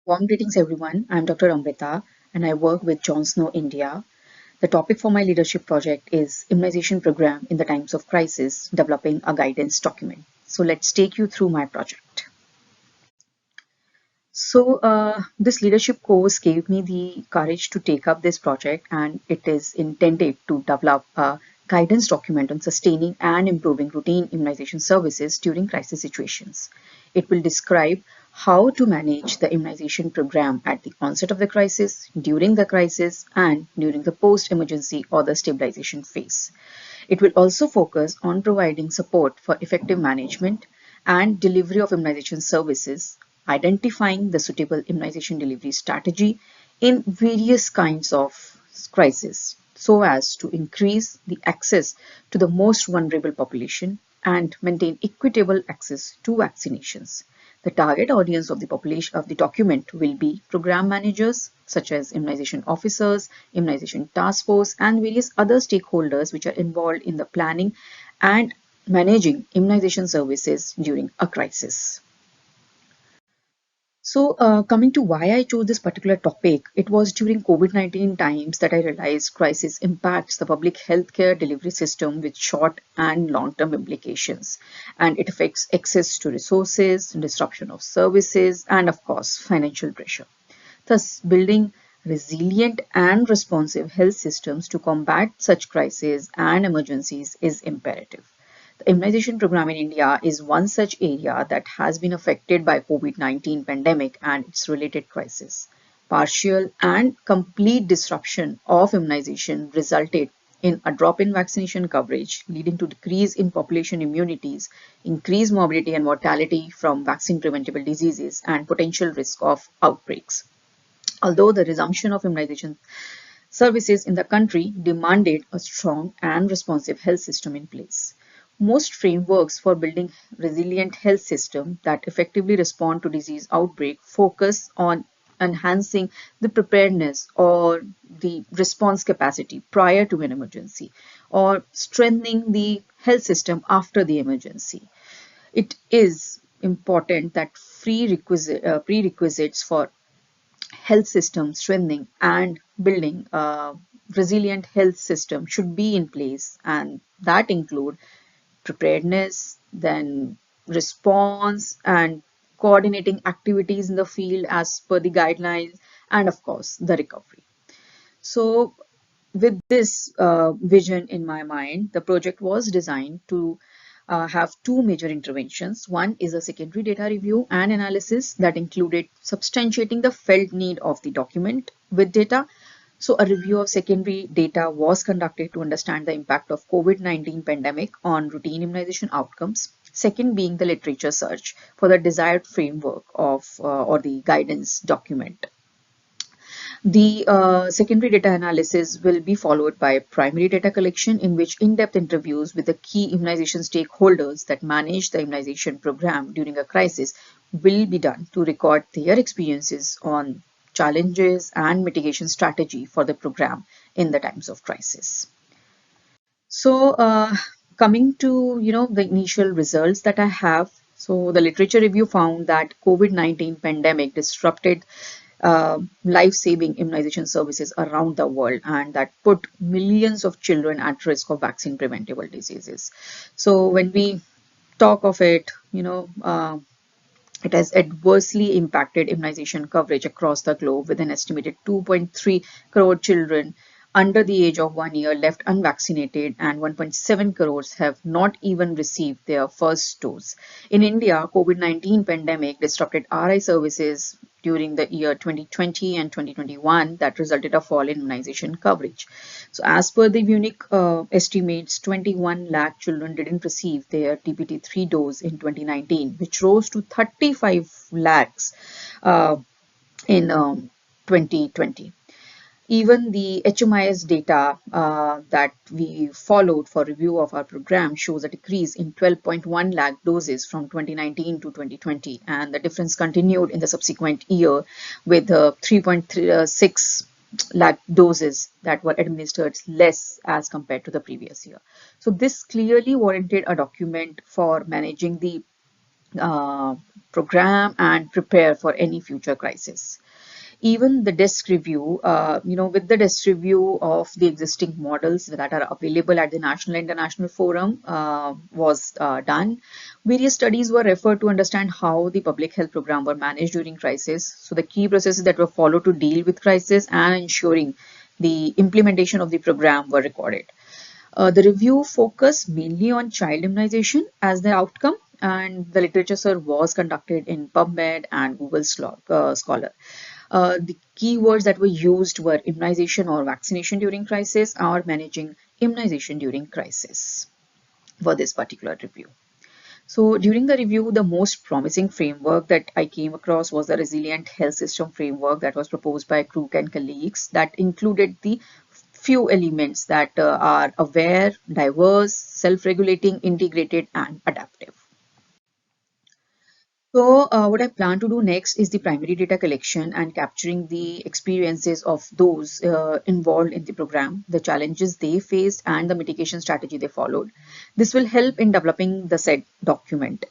Warm greetings, everyone. I'm Dr. Amrita, and I work with John Snow India. The topic for my leadership project is Immunization Program in the Times of Crisis, developing a guidance document. So let's take you through my project. This leadership course gave me the courage to take up this project, and it is intended to develop a guidance document on sustaining and improving routine immunization services during crisis situations. It will describe how to manage the immunization program at the onset of the crisis, during the crisis, and during the post-emergency or the stabilization phase. It will also focus on providing support for effective management and delivery of immunization services, identifying the suitable immunization delivery strategy in various kinds of crises so as to increase the access to the most vulnerable population and maintain equitable access to vaccinations. The target audience of the population of the document will be program managers such as immunization officers, immunization task force, and various other stakeholders which are involved in the planning and managing immunization services during a crisis. Coming to why I chose this particular topic, it was during COVID-19 times that I realized crisis impacts the public healthcare delivery system with short and long-term implications. And it affects access to resources, disruption of services, and of course, financial pressure. Thus, building resilient and responsive health systems to combat such crises and emergencies is imperative. The immunization program in India is one such area that has been affected by COVID-19 pandemic and its related crisis. Partial and complete disruption of immunization resulted in a drop in vaccination coverage, leading to decrease in population immunities, increased morbidity and mortality from vaccine preventable diseases, and potential risk of outbreaks. Although the resumption of immunization services in the country demanded a strong and responsive health system in place. Most frameworks for building resilient health systems that effectively respond to disease outbreak focus on enhancing the preparedness or the response capacity prior to an emergency or strengthening the health system after the emergency. It is important that prerequisites for health system strengthening and building a resilient health system should be in place, and that include preparedness, then response and coordinating activities in the field as per the guidelines, and of course the recovery. So with this vision in my mind, the project was designed to have two major interventions. One is a secondary data review and analysis that included substantiating the felt need of the document with data. So a review of secondary data was conducted to understand the impact of COVID-19 pandemic on routine immunization outcomes. Second being the literature search for the desired framework of or the guidance document. The secondary data analysis will be followed by primary data collection, in which in-depth interviews with the key immunization stakeholders that manage the immunization program during a crisis will be done to record their experiences on challenges and mitigation strategy for the program in the times of crisis. Coming to the initial results that I have. So the literature review found that COVID-19 pandemic disrupted life-saving immunization services around the world, and that put millions of children at risk of vaccine preventable diseases. So when we talk of it, it has adversely impacted immunization coverage across the globe, with an estimated 2.3 crore children under the age of 1 year left unvaccinated, and 1.7 crores have not even received their first dose. In India, COVID-19 pandemic disrupted RI services during the year 2020 and 2021 that resulted a fall in immunization coverage. So as per the unique estimates, 21 lakh children didn't receive their TPT3 dose in 2019, which rose to 35 lakhs in 2020. Even the HMIS data that we followed for review of our program shows a decrease in 12.1 lakh doses from 2019 to 2020, and the difference continued in the subsequent year with 3.6 lakh doses that were administered less as compared to the previous year. So this clearly warranted a document for managing the program and prepare for any future crisis. Even the desk review, with the desk review of the existing models that are available at the national and international forum was done. Various studies were referred to understand how the public health program were managed during crisis. So the key processes that were followed to deal with crisis and ensuring the implementation of the program were recorded. The review focused mainly on child immunization as the outcome, and the literature search was conducted in PubMed and Google Scholar. The keywords that were used were immunization or vaccination during crisis or managing immunization during crisis for this particular review. So during the review, the most promising framework that I came across was the resilient health system framework that was proposed by Crook and colleagues that included the few elements that are aware, diverse, self-regulating, integrated, and adaptive. So what I plan to do next is the primary data collection and capturing the experiences of those involved in the program, the challenges they faced, and the mitigation strategy they followed. This will help in developing the said document.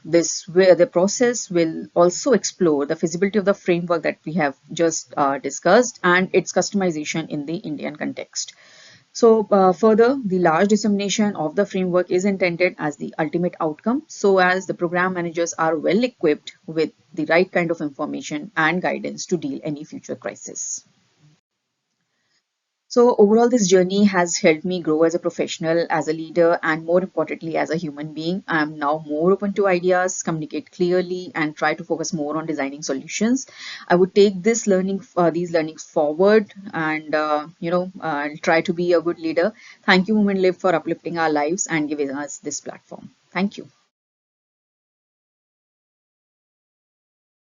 This where the process will also explore the feasibility of the framework that we have just discussed and its customization in the Indian context. So further, the large dissemination of the framework is intended as the ultimate outcome, so as the program managers are well equipped with the right kind of information and guidance to deal any future crisis. So overall, this journey has helped me grow as a professional, as a leader, and more importantly, as a human being. I am now more open to ideas, communicate clearly, and try to focus more on designing solutions. I would take these learnings forward, and I'll try to be a good leader. Thank you, WomenLift, for uplifting our lives and giving us this platform. Thank you.